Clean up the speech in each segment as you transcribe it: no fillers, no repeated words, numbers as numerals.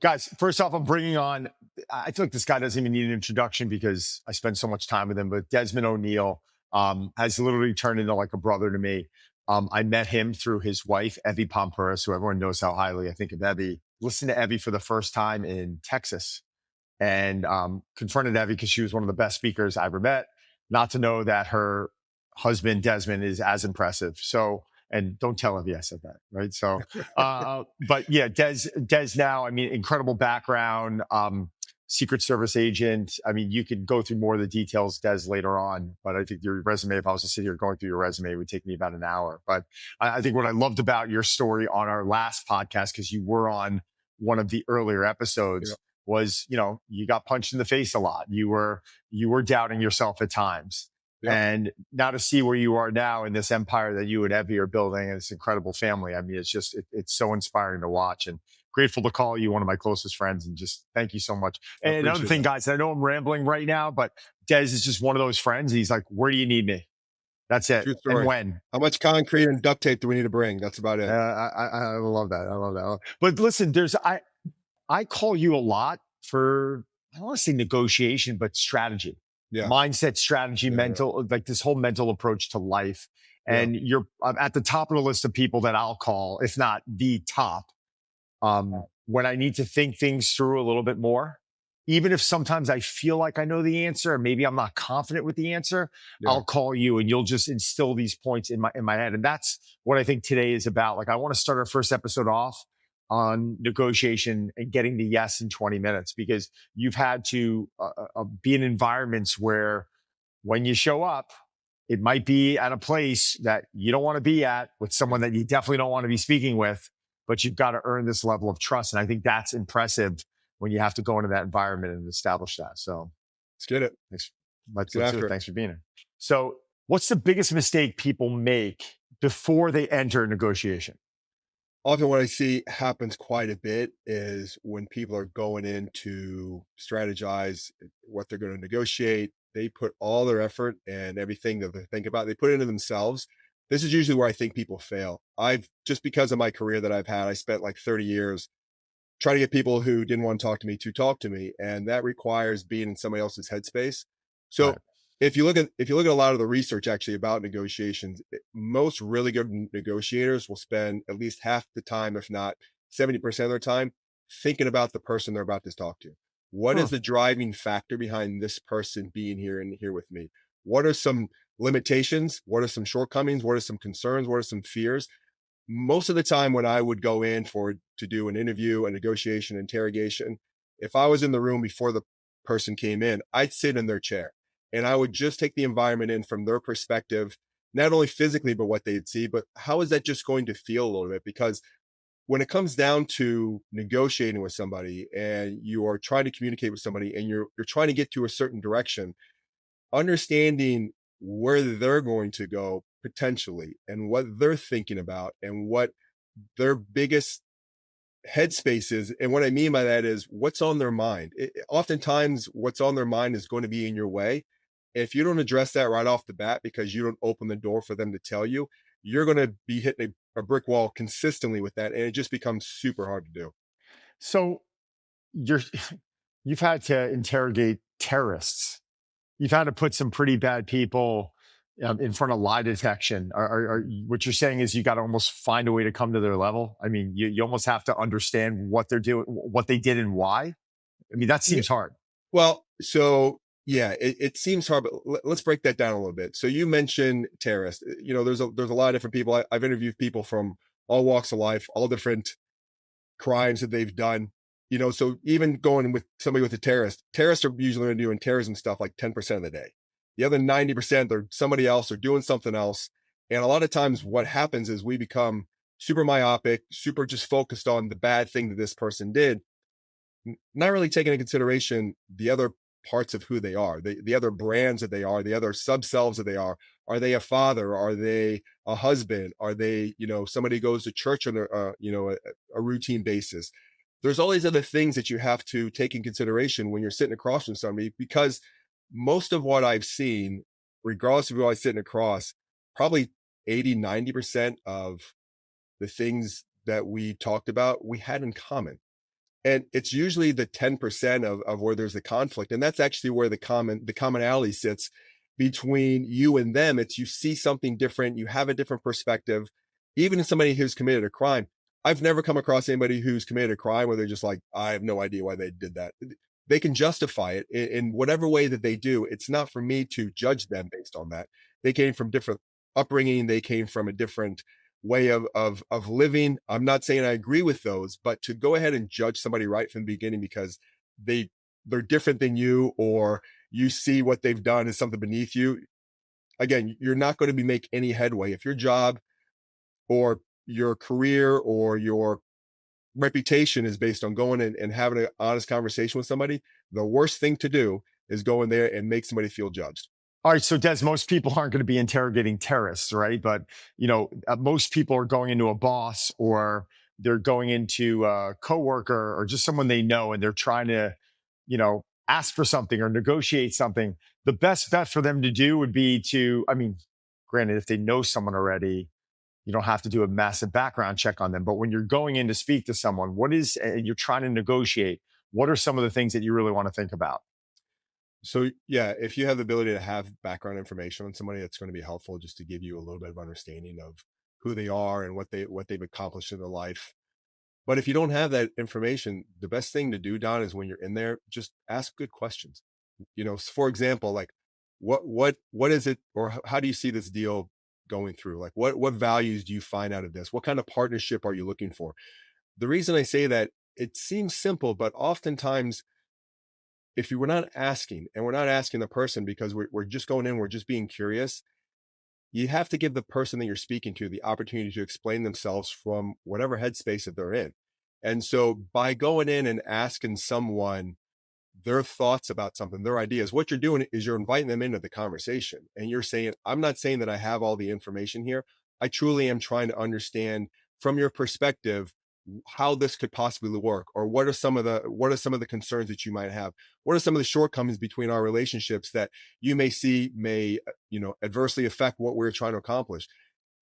Guys, first off, I'm bringing on, I feel like this guy doesn't even need an introduction because I spend so much time with him, but Desmond O'Neill has literally turned into like a brother to me. I met him through his wife, Evie Pompuris, who everyone knows how highly I think of Evie. Listened to Evie for the first time in Texas and confronted Evie because she was one of the best speakers I ever met. Not to know that her husband, Desmond, is as impressive. So, and don't tell Evie I said that, right? So, but yeah, Des now, I mean, incredible background, Secret Service agent. I mean, you could go through more of the details, Des, later on, but I think your resume, if I was to sit here going through your resume, it would take me about an hour. But I think what I loved about your story on our last podcast, because you were on one of the earlier episodes, was, you got punched in the face a lot. You were doubting yourself at times. Yep. And now to see where you are now in this empire that you and Evie are building and this incredible family. I mean, it's just, it's so inspiring to watch, and grateful to call you one of my closest friends, and just thank you so much. And another thing, guys, I know I'm rambling right now, but Des is just one of those friends. He's like, where do you need me? That's it. And when? How much concrete and duct tape do we need to bring? That's about it. I love that. I love that. But listen, I call you a lot for, I don't want to say negotiation, but strategy. Yeah. Mindset, strategy, mental, like this whole mental approach to life. And you're at the top of the list of people that I'll call, if not the top, when I need to think things through a little bit more. Even if sometimes I feel like I know the answer, or maybe I'm not confident with the answer, I'll call you and you'll just instill these points in my head. And that's what I think today is about. Like, I want to start our first episode off on negotiation and getting the yes in 20 minutes, because you've had to be in environments where when you show up, it might be at a place that you don't want to be at with someone that you definitely don't want to be speaking with, but you've got to earn this level of trust. And I think that's impressive when you have to go into that environment and establish that. So let's get it. Let's do it. Thanks for being here. So what's the biggest mistake people make before they enter negotiation? Often what I see happens quite a bit is when people are going in to strategize what they're going to negotiate, they put all their effort and everything that they think about, they put it into themselves. This is usually where I think people fail. Just because of my career that I've had, I spent like 30 years trying to get people who didn't want to talk to me. And that requires being in somebody else's headspace. So if you look at a lot of the research actually about negotiations, most really good negotiators will spend at least half the time, if not 70% of their time, thinking about the person they're about to talk to. What is the driving factor behind this person being here and here with me? What are some limitations? What are some shortcomings? What are some concerns? What are some fears? Most of the time when I would go in to do an interview, a negotiation, interrogation, if I was in the room before the person came in, I'd sit in their chair. And I would just take the environment in from their perspective, not only physically, but what they'd see, but how is that just going to feel a little bit? Because when it comes down to negotiating with somebody and you are trying to communicate with somebody and you're trying to get to a certain direction, understanding where they're going to go potentially and what they're thinking about and what their biggest headspace is. And what I mean by that is what's on their mind. Oftentimes what's on their mind is going to be in your way. If you don't address that right off the bat because you don't open the door for them to tell you, you're going to be hitting a brick wall consistently with that. And it just becomes super hard to do. So you've had to interrogate terrorists. You've had to put some pretty bad people in front of lie detection. What you're saying is you got to almost find a way to come to their level. I mean, you almost have to understand what they're doing, what they did and why. I mean, that seems hard. Well, so yeah, it seems hard, but let's break that down a little bit. So you mentioned terrorists. There's a lot of different people. I've interviewed people from all walks of life, all different crimes that they've done. So even going with somebody with terrorists are usually doing terrorism stuff like 10% of the day. The other 90%, they're somebody else, they're doing something else. And a lot of times what happens is we become super myopic, super just focused on the bad thing that this person did, not really taking into consideration the other parts of who they are, the other brands that they are, the other sub-selves that they are. Are they a father? Are they a husband? Are they, somebody who goes to church on a routine basis? There's all these other things that you have to take in consideration when you're sitting across from somebody, because most of what I've seen, regardless of who I'm sitting across, probably 80-90% of the things that we talked about, we had in common. And it's usually the 10% of where there's a conflict. And that's actually where the commonality sits between you and them. It's you see something different, you have a different perspective, even in somebody who's committed a crime. I've never come across anybody who's committed a crime where they're just like, I have no idea why they did that. They can justify it in whatever way that they do. It's not for me to judge them based on that. They came from different upbringing, they came from a different way of living. I'm not saying I agree with those, but to go ahead and judge somebody right from the beginning because they they're different than you, or you see what they've done as something beneath you, again, you're not going to be make any headway if your job or your career or your reputation is based on going and having an honest conversation with somebody. The worst thing to do is go in there and make somebody feel judged. All right, so Des, most people aren't going to be interrogating terrorists, right? But most people are going into a boss, or they're going into a coworker, or just someone they know, and they're trying to, ask for something or negotiate something. The best bet for them to do would be to, I mean, granted, if they know someone already, you don't have to do a massive background check on them. But when you're going in to speak to someone, and you're trying to negotiate, what are some of the things that you really want to think about? So yeah, if you have the ability to have background information on somebody, that's going to be helpful just to give you a little bit of understanding of who they are and what they've accomplished in their life. But if you don't have that information, the best thing to do, Don, is when you're in there, just ask good questions. For example, like what is it, or how do you see this deal going through? Like what values do you find out of this? What kind of partnership are you looking for? The reason I say that, it seems simple, but oftentimes if you were not asking, and we're not asking the person because we're just going in, we're just being curious, you have to give the person that you're speaking to the opportunity to explain themselves from whatever headspace that they're in. And so by going in and asking someone their thoughts about something, their ideas, what you're doing is you're inviting them into the conversation. And you're saying, I'm not saying that I have all the information here. I truly am trying to understand from your perspective how this could possibly work, or what are some of the concerns that you might have, what are some of the shortcomings between our relationships that you may see may adversely affect what we're trying to accomplish.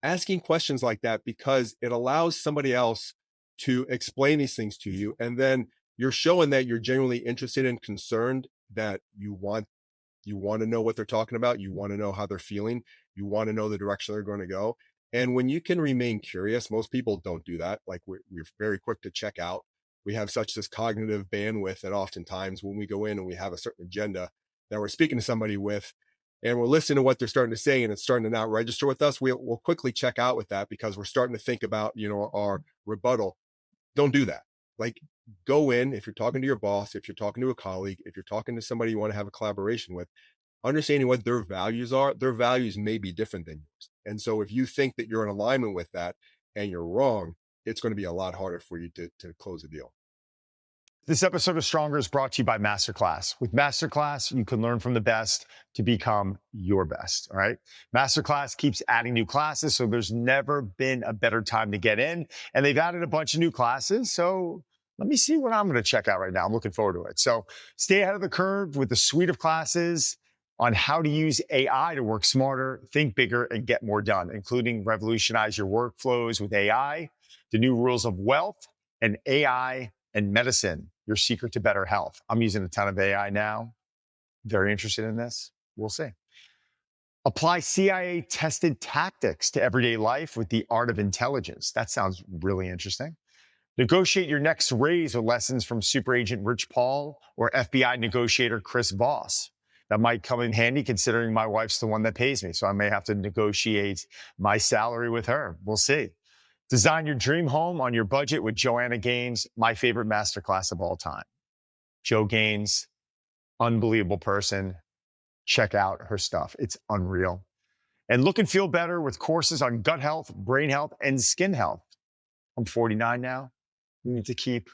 Asking questions like that, because it allows somebody else to explain these things to you, and then you're showing that you're genuinely interested and concerned, that you want to know what they're talking about, you want to know how they're feeling, you want to know the direction they're going to go. And when you can remain curious, most people don't do that. Like we're very quick to check out. We have such this cognitive bandwidth that oftentimes when we go in and we have a certain agenda that we're speaking to somebody with, and we're listening to what they're starting to say and it's starting to not register with us, we'll quickly check out with that because we're starting to think about our rebuttal. Don't do that. Like, go in, if you're talking to your boss, if you're talking to a colleague, if you're talking to somebody you want to have a collaboration with, understanding what their values are. Their values may be different than yours. And so if you think that you're in alignment with that and you're wrong, it's going to be a lot harder for you to close a deal. This episode of Stronger is brought to you by Masterclass. With Masterclass, you can learn from the best to become your best. All right. Masterclass keeps adding new classes, so there's never been a better time to get in. And they've added a bunch of new classes. So let me see what I'm going to check out right now. I'm looking forward to it. So stay ahead of the curve with a suite of classes on how to use AI to work smarter, think bigger, and get more done, including revolutionize your workflows with AI, the new rules of wealth, and AI and medicine, your secret to better health. I'm using a ton of AI now. Very interested in this. We'll see. Apply CIA tested tactics to everyday life with the art of intelligence. That sounds really interesting. Negotiate your next raise with lessons from Super Agent Rich Paul or FBI negotiator Chris Voss. That might come in handy considering my wife's the one that pays me. So I may have to negotiate my salary with her. We'll see. Design your dream home on your budget with Joanna Gaines, my favorite masterclass of all time. Jo Gaines, unbelievable person. Check out her stuff. It's unreal. And look and feel better with courses on gut health, brain health, and skin health. I'm 49 now. You need to keep,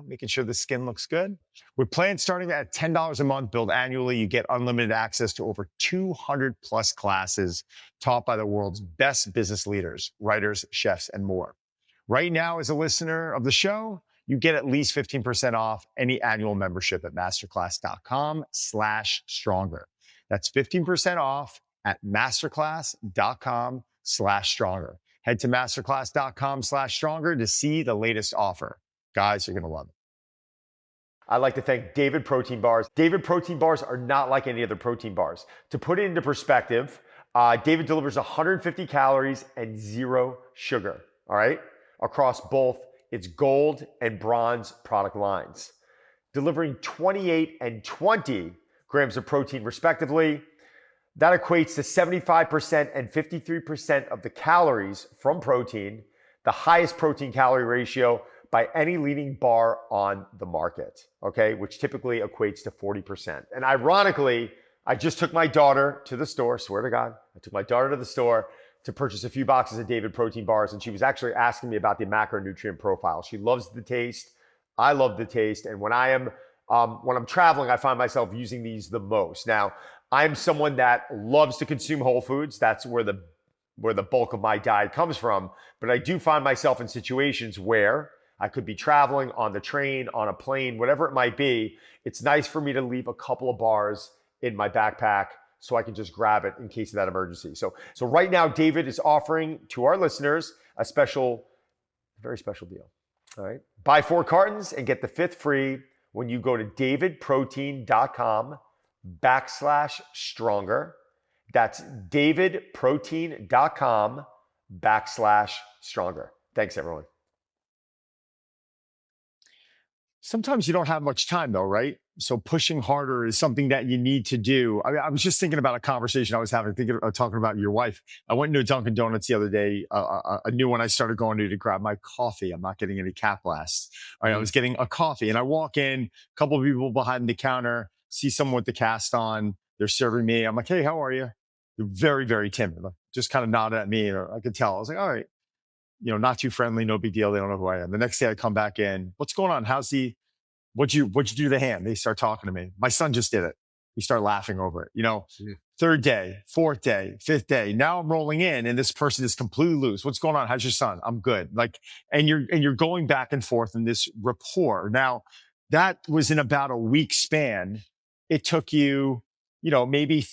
making sure the skin looks good. With plans starting at $10 a month, billed annually, you get unlimited access to over 200 plus classes taught by the world's best business leaders, writers, chefs, and more. Right now, as a listener of the show, you get at least 15% off any annual membership at masterclass.com/stronger. That's 15% off at masterclass.com/stronger. Head to masterclass.com/stronger to see the latest offer. Guys, you're going to love it. I'd like to thank David Protein Bars. David Protein Bars are not like any other protein bars. To put it into perspective, David delivers 150 calories and 0 sugar, all right, across both its gold and bronze product lines, delivering 28 and 20 grams of protein respectively. That equates to 75% and 53% of the calories from protein, the highest protein calorie ratio by any leading bar on the market, okay, which typically equates to 40%. And ironically, I just took my daughter to the store, swear to God, I took my daughter to the store to purchase a few boxes of David Protein Bars, and she was actually asking me about the macronutrient profile. She loves the taste. I love the taste. And when I'm traveling, I find myself using these the most. Now, I'm someone that loves to consume whole foods. That's where the bulk of my diet comes from. But I do find myself in situations where I could be traveling on the train, on a plane, whatever it might be. It's nice for me to leave a couple of bars in my backpack so I can just grab it in case of that emergency. So right now, David is offering to our listeners a very special deal. All right. Buy 4 cartons and get the 5th free when you go to davidprotein.com/stronger. That's davidprotein.com/stronger. Thanks, everyone. Sometimes you don't have much time though, right? So pushing harder is something that you need to do. I was just thinking about a conversation I was having, talking about your wife. I went into a Dunkin' Donuts the other day, a new one I started going to grab my coffee. I'm not getting any cat blasts. All right, I was getting a coffee and I walk in, a couple of people behind the counter, see someone with the cast on. They're serving me. I'm like, hey, how are you? They're very, very timid. Like, just kind of nodded at me. Or I could tell. I was like, all right, not too friendly, no big deal. They don't know who I am. The next day I come back in. What's going on? What'd you do to the hand? They start talking to me. My son just did it. We start laughing over it. Third day, fourth day, fifth day. Now I'm rolling in and this person is completely loose. What's going on? How's your son? I'm good. And you're going back and forth in this rapport. Now that was in about a week span. It took you, maybe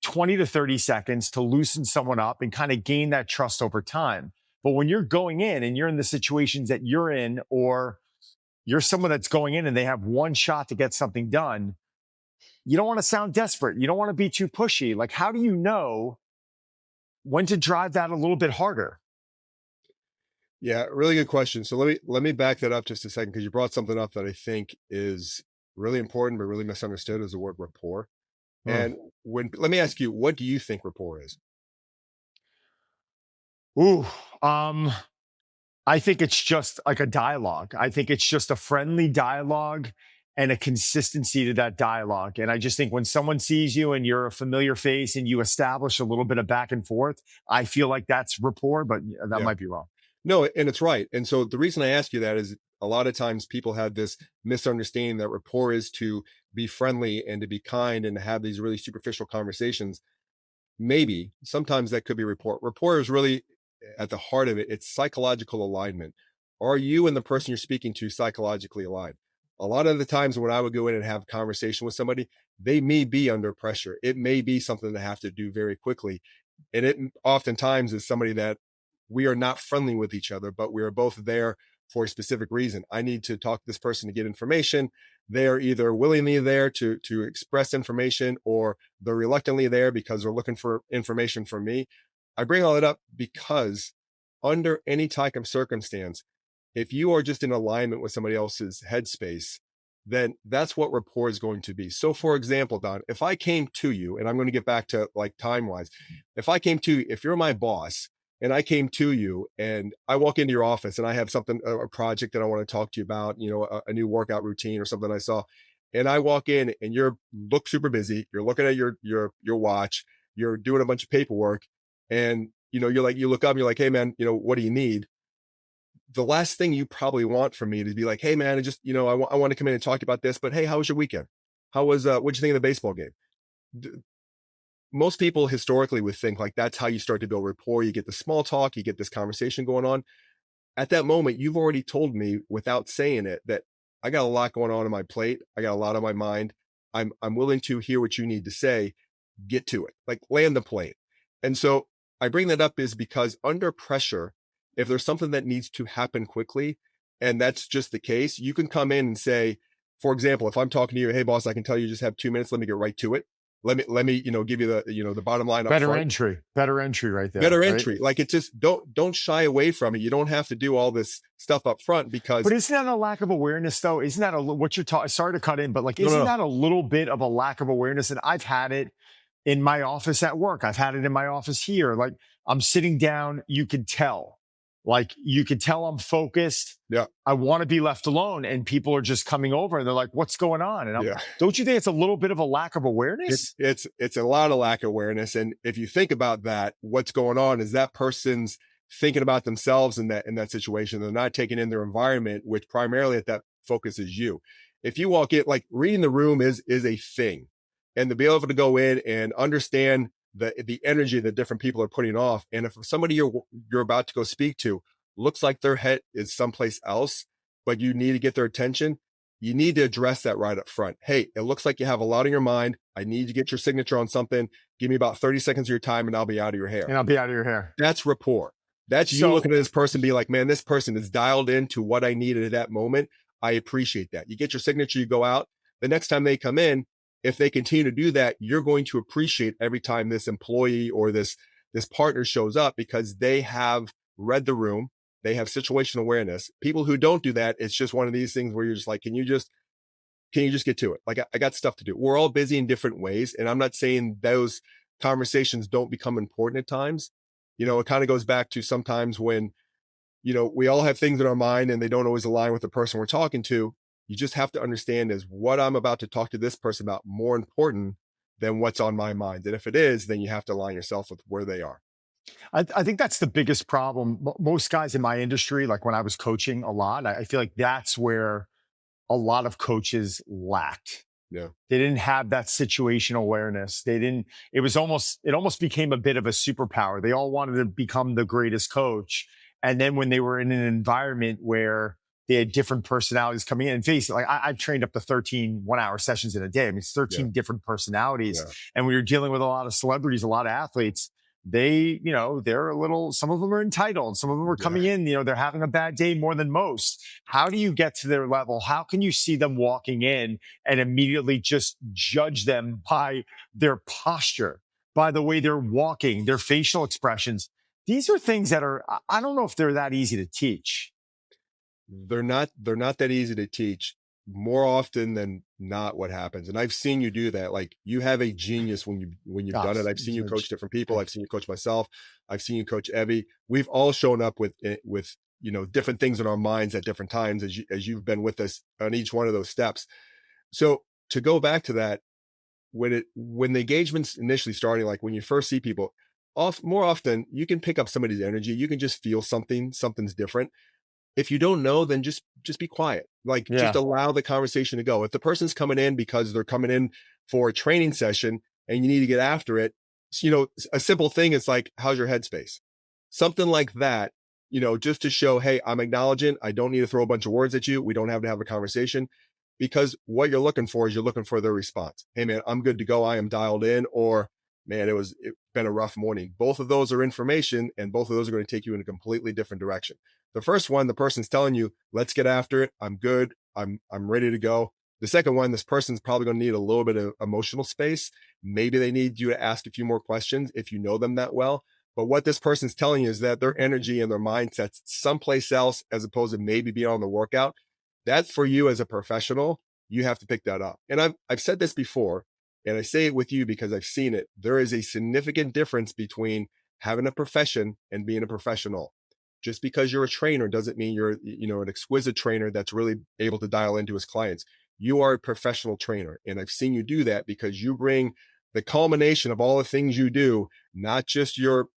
20 to 30 seconds to loosen someone up and kind of gain that trust over time. But when you're going in and you're in the situations that you're in, or you're someone that's going in and they have one shot to get something done, you don't want to sound desperate. You don't want to be too pushy. Like, how do you know when to drive that a little bit harder? Yeah, really good question. So let me back that up just a second, because you brought something up that I think is really important but really misunderstood, is the word rapport. And let me ask you, what do you think rapport is? Ooh, I think it's just like a dialogue. I think it's just a friendly dialogue and a consistency to that dialogue. And I just think when someone sees you and you're a familiar face and you establish a little bit of back and forth, I feel like that's rapport, but that might be wrong. No, and it's right. And so the reason I ask you that is a lot of times people have this misunderstanding that rapport is to be friendly and to be kind and to have these really superficial conversations. Maybe sometimes that could be rapport. Rapport is really at the heart of it. It's psychological alignment. Are you and the person you're speaking to psychologically aligned? A lot of the times when I would go in and have a conversation with somebody, they may be under pressure. It may be something they have to do very quickly. And it oftentimes is somebody that we are not friendly with each other, but we are both there for a specific reason. I need to talk to this person to get information. They are either willingly there to express information, or they're reluctantly there because they're looking for information from me. I bring all that up because under any type of circumstance, if you are just in alignment with somebody else's headspace, then that's what rapport is going to be. So for example, Don, if I came to you, and I'm going to get back to like time wise, if you're my boss and I came to you and I walk into your office and I have something, a project that I want to talk to you about, a new workout routine or something I saw, and I walk in and you look super busy, you're looking at your watch, you're doing a bunch of paperwork, and you look up and you're like, hey man, what do you need? The last thing you probably want from me to be like, hey man, I just, I want to come in and talk about this, but hey, how was your weekend? What'd you think of the baseball game? Most people historically would think like that's how you start to build rapport. You get the small talk, you get this conversation going on. At that moment, you've already told me without saying it that I got a lot going on my plate. I got a lot on my mind. I'm willing to hear what you need to say. Get to it, like land the plane. And so I bring that up is because under pressure, if there's something that needs to happen quickly, and that's just the case, you can come in and say, For example, if I'm talking to you, hey boss, I can tell you just have 2 minutes. Let me get right to it. Let me, give you the, the bottom line up front. Better entry right there, Better right? entry. Like, it's just, don't shy away from it. You don't have to do all this stuff up front But because isn't that a lack of awareness, though? Isn't that what you're talking? Sorry to cut in, but like, no, no, isn't no. that a little bit of a lack of awareness? And I've had it in my office at work. I've had it in my office here. Like, I'm sitting down, you could tell I'm focused. Yeah, I want to be left alone, and people are just coming over, and they're like, "What's going on?" And yeah. don't you think it's a little bit of a lack of It's awareness? it's it's a lot of lack of awareness, and if you think about that, what's going on is that person's thinking about themselves in that situation. They're not taking in their environment, which primarily at that focus is you. If you walk in, like, reading the room is a thing, and to be able to go in and understand the energy that different people are putting off, and if somebody you're about to go speak to looks like their head is someplace else, but you need to get their attention, you need to address that right up front. Hey, it looks like you have a lot on your mind. I need to get your signature on something. Give me about 30 seconds of your time and I'll be out of your hair. And I'll be out of your hair. That's rapport. That's you So looking at this person, be like, man, this person is dialed into what I needed at that moment. I appreciate that. You get your signature, you go out. The next time they come in, if they continue to do that, you're going to appreciate every time this employee or this partner shows up because they have read the room. They have situational awareness. People who don't do that, it's just one of these things where you're just like, can you just get to it? Like, I got stuff to do. We're all busy in different ways. And I'm not saying those conversations don't become important at times. It kind of goes back to sometimes when, we all have things in our mind and they don't always align with the person we're talking to. You just have to understand, is what I'm about to talk to this person about more important than what's on my mind? And if it is, then you have to align yourself with where they are. I think that's the biggest problem. Most guys in my industry, like when I was coaching a lot, I feel like that's where a lot of coaches lacked. Yeah. They didn't have that situational awareness. It almost became a bit of a superpower. They all wanted to become the greatest coach. And then when they were in an environment where they had different personalities coming in, and face it, like I've trained up to 13 1 hour sessions in a day. I mean, it's Yeah. 13 different personalities. Yeah. And when you're dealing with a lot of celebrities, a lot of athletes, they're a little, some of them are entitled. Some of them are Yeah. coming in, they're having a bad day more than most. How do you get to their level? How can you see them walking in and immediately just judge them by their posture, by the way they're walking, their facial expressions? These are things that I don't know if they're that easy to teach. They're not that easy to teach. More often than not, what happens, and I've seen you do that. Like, you have a genius when you've done it. Gosh, I've seen you coach different people. thank I've seen you coach myself. I've seen you coach Evie. We've all shown up with different things in our minds at different times as you've been with us on each one of those steps. So to go back to that, when the engagement's initially starting, like when you first see people, more often you can pick up somebody's energy. You can just feel something's different. If you don't know, then just be quiet. Like, just Yeah. allow the conversation to go. If the person's coming in because they're coming in for a training session and you need to get after it, a simple thing is like, how's your headspace? Something like that, just to show, hey, I'm acknowledging. I don't need to throw a bunch of words at you. We don't have to have a conversation, because what you're looking for is you're looking for their response. Hey man, I'm good to go. I am dialed in. Or, man, it's been a rough morning. Both of those are information, and both of those are going to take you in a completely different direction. The first one, the person's telling you, let's get after it. I'm good. I'm ready to go. The second one, this person's probably going to need a little bit of emotional space. Maybe they need you to ask a few more questions if you know them that well. But what this person's telling you is that their energy and their mindset's someplace else, as opposed to maybe being on the workout. That's for you as a professional. You have to pick that up. And I've said this before, and I say it with you because I've seen it. There is a significant difference between having a profession and being a professional. Just because you're a trainer doesn't mean you're, an exquisite trainer that's really able to dial into his clients. You are a professional trainer. And I've seen you do that because you bring the culmination of all the things you do, not just your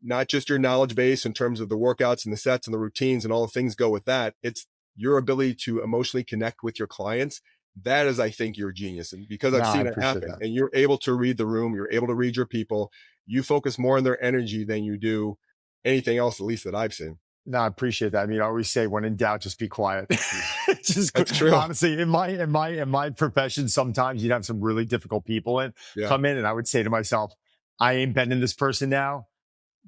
knowledge base in terms of the workouts and the sets and the routines and all the things go with that. It's your ability to emotionally connect with your clients. That is, I think, your genius. And because No, I've I seen it appreciate happen, that. and you're able to read the room, you're able to read your people, you focus more on their energy than you do anything else, at least that I've seen. No, I appreciate that. I mean, I always say, when in doubt, just be quiet. Just That's true. honestly, in my profession, sometimes you'd have some really difficult people Yeah. come in, and I would say to myself, I ain't bending this person now.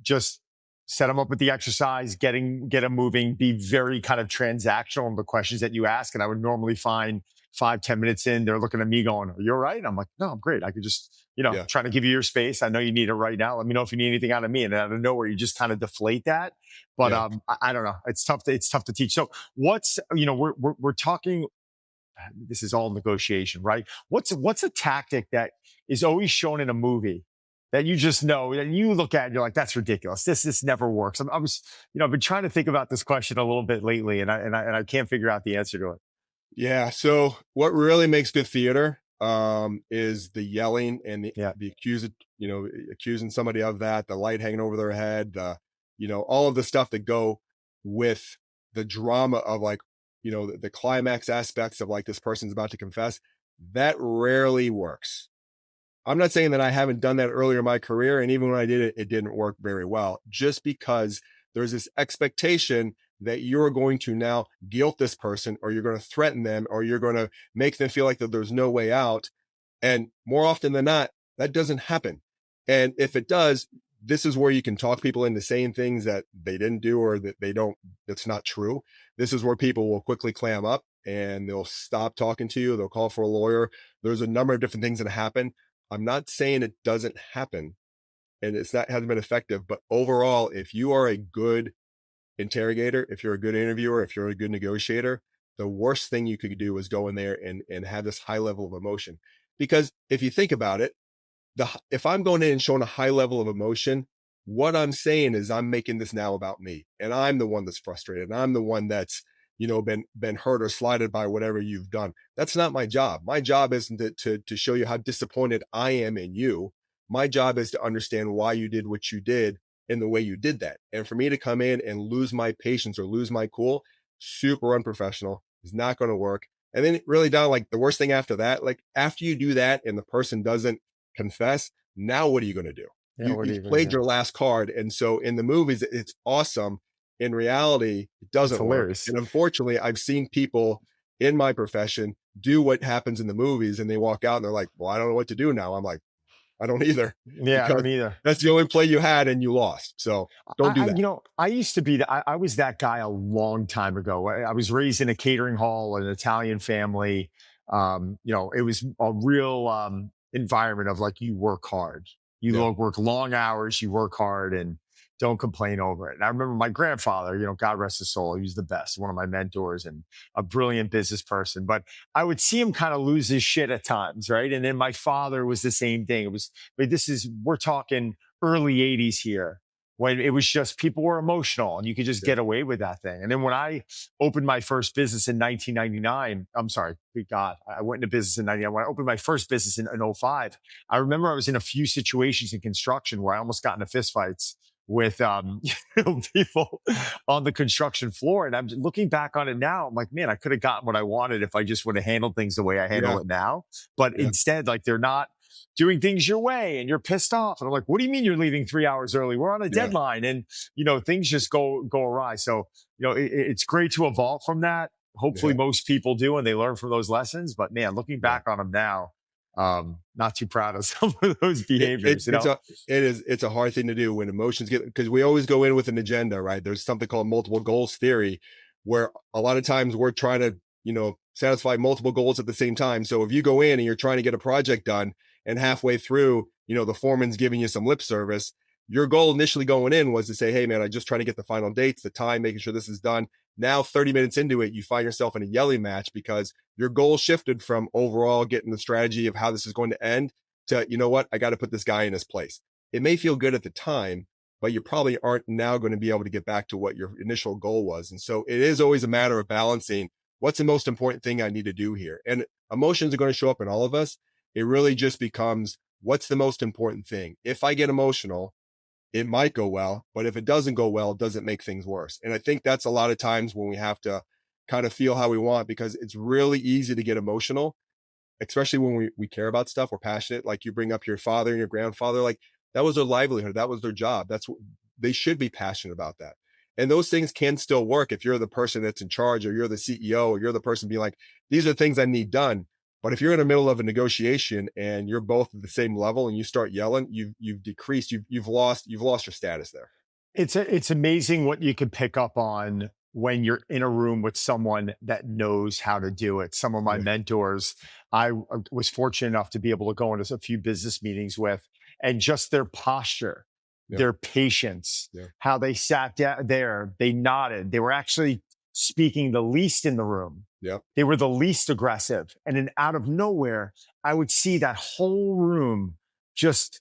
Just set them up with the exercise, get them moving, be very kind of transactional in the questions that you ask. And I would normally find 5, 10 minutes in, they're looking at me going, "Are you all right?" I'm like, "No, I'm great. I could just, Yeah. trying to give you your space. I know you need it right now. Let me know if you need anything out of me." And out of nowhere, you just kind of deflate that. But Yeah. I don't know. It's tough to teach. So what's, we're talking, this is all negotiation, right? What's a tactic that is always shown in a movie that you just know and you look at it, you're like, that's ridiculous. This never works. I've been trying to think about this question a little bit lately, and I can't figure out the answer to it. Yeah. So what really makes good theater is the yelling and the Yeah, the accusing, accusing somebody of that, the light hanging over their head, all of the stuff that go with the drama of like, the climax aspects of like this person's about to confess. That rarely works. I'm not saying that I haven't done that earlier in my career, and even when I did it, it didn't work very well, just because there's this expectation that you're going to now guilt this person, or you're going to threaten them, or you're going to make them feel like that there's no way out. And more often than not, that doesn't happen. And if it does, this is where you can talk people into saying things that they didn't do or that they don't, that's not true. This is where people will quickly clam up and they'll stop talking to you. They'll call for a lawyer. There's a number of different things that happen. I'm not saying it doesn't happen and it's not hasn't been effective, but overall, if you are a good interrogator, if you're a good interviewer, if you're a good negotiator, the worst thing you could do is go in there and have this high level of emotion. Because if you think about it, if I'm going in and showing a high level of emotion, what I'm saying is I'm making this now about me, and I'm the one that's frustrated, and I'm the one that's been hurt or slighted by whatever you've done. That's not my job. My job isn't to show you how disappointed I am in you. My job is to understand why you did what you did in the way you did that. And for me to come in and lose my patience or lose my cool, super unprofessional, is not going to work. And then really down like the worst thing after that, like after you do that and the person doesn't confess, now what are you going to do? yeah. What are you You've gonna played do? your last card. And so in the movies, it's awesome. In reality, it It's doesn't work. hilarious. And unfortunately, I've seen people in my profession do what happens in the movies and they walk out and they're like, well, I don't know what to do now. I'm like, I don't either, Yeah, I because don't either. that's the only play you had and you lost. So don't do that. I used to be, I was that guy a long time ago. I was raised in a catering hall, an Italian family. It was a real environment of like, you work hard, Yeah. work long hours, you work hard and don't complain over it. And I remember my grandfather, God rest his soul, he was the best, one of my mentors and a brilliant business person. But I would see him kind of lose his shit at times, right? And then my father was the same thing. But we're talking early 80s here, when it was just people were emotional and you could just Yeah. get away with that thing. And then when I opened my first business in 1999, I'm sorry, good God, I went into business in 99. When I opened my first business in '05, I remember I was in a few situations in construction where I almost got into fistfights with people on the construction floor. And I'm looking back on it now, I'm like, man, I could have gotten what I wanted if I just would have handled things the way I handle Yeah. it now. But Yeah. instead, like, they're not doing things your way and you're pissed off. And I'm like, what do you mean you're leaving 3 hours early? We're on a Yeah. deadline. And, things just go awry. So, it's great to evolve from that. Hopefully Yeah. most people do and they learn from those lessons. But man, looking Yeah. back on them now, not too proud of some of those It, it behaviors, it's a it's a hard thing to do when emotions get, because we always go in with an agenda, right? There's something called multiple goals theory, where a lot of times we're trying to satisfy multiple goals at the same time. So if you go in and you're trying to get a project done, and halfway through, the foreman's giving you some lip service, your goal initially going in was to say, hey man, I just try to get the final dates, the time, making sure this is done. Now 30 minutes into it, you find yourself in a yelling match because your goal shifted from overall getting the strategy of how this is going to end to, you know what, I got to put this guy in his place. It may feel good at the time, but you probably aren't now going to be able to get back to what your initial goal was. And so it is always a matter of balancing what's the most important thing I need to do here. And emotions are going to show up in all of us. It really just becomes, what's the most important thing? If I get emotional, it might go well, but if it doesn't go well, does it make things worse? And I think that's a lot of times when we have to kind of feel how we want, because it's really easy to get emotional, especially when we care about stuff, we're passionate. Like you bring up your father and your grandfather, like that was their livelihood, that was their job. That's what they should be passionate about that. And those things can still work if you're the person that's in charge, or you're the CEO, or you're the person being like, these are things I need done. But if you're in the middle of a negotiation and you're both at the same level and you start yelling, you've decreased, you've lost your status there. it's amazing what you can pick up on when you're in a room with someone that knows how to do it. Some of my Yeah. mentors, I was fortunate enough to be able to go into a few business meetings with, and just their posture, Yeah. their patience, Yeah. how they sat down there, they nodded. They were actually speaking the least in the room. Yeah. They were the least aggressive. And then out of nowhere, I would see that whole room just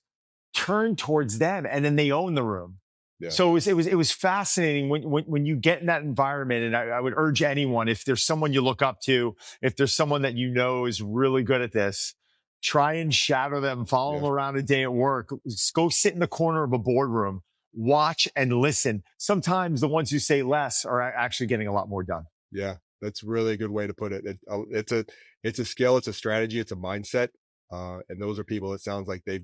turn towards them, and then they own the room. Yeah. So it was fascinating when you get in that environment. And I would urge anyone, if there's someone you look up to, if there's someone that you know is really good at this, try and shadow them, follow them around a day at work. Just go sit in the corner of a boardroom, watch and listen. Sometimes the ones who say less are actually getting a lot more done. Yeah, that's really a good way to put it. It's a skill, it's a strategy, it's a mindset, and those are people. It sounds like they've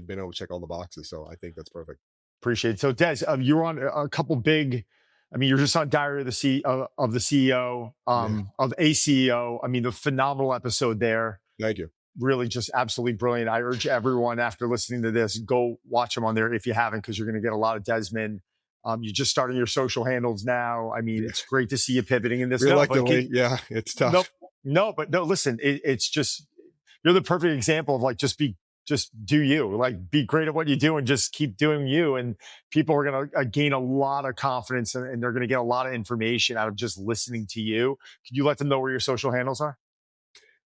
been able to check all the boxes. So I think that's perfect. Appreciate it. So Des, you're on a couple big. I mean, you're just on Diary of the of the CEO, Yeah, of a CEO. I mean, the phenomenal episode there. thank you. Really just absolutely brilliant. I urge everyone, after listening to this, go watch them on there if you haven't, because you're going to get a lot of Desmond. You're just starting your social handles now. I mean, Yeah. it's great to see you pivoting in this. Reluctantly, yeah, it's tough. But no, listen, it's just, you're the perfect example of like, just do you, like, be great at what you do and just keep doing you. And people are going to gain a lot of confidence, and they're going to get a lot of information out of just listening to you. Could you let them know where your social handles are?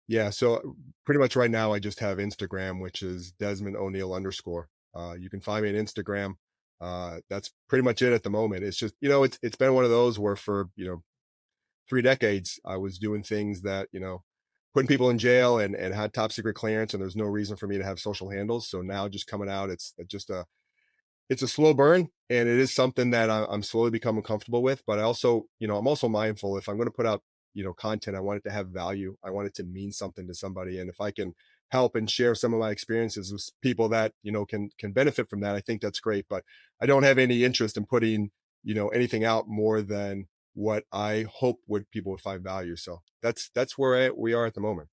Yeah, so pretty much right now I just have Instagram, which is Desmond O'Neill _. You can find me on Instagram. That's pretty much it at the moment. It's just, it's been one of those where for 3 decades I was doing things that, putting people in jail and had top secret clearance, and there's no reason for me to have social handles. So now just coming out, it's just it's a slow burn, and it is something that I'm slowly becoming comfortable with. But I also, I'm also mindful, if I'm going to put out, content, I want it to have value. I want it to mean something to somebody. And if I can help and share some of my experiences with people that, can benefit from that, I think that's great. But I don't have any interest in putting, anything out more than what I hope people would find value. So that's where we are at the moment.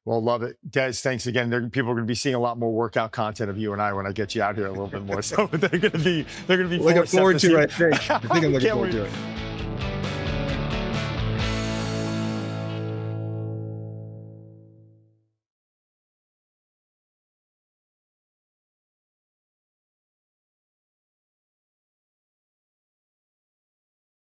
Well, love it. Des, thanks again. People are going to be seeing a lot more workout content of you and I when I get you out here a little bit more. So they're going to be Looking forced forward to to see it, I think. I think I'm looking Can't forward wait. to it.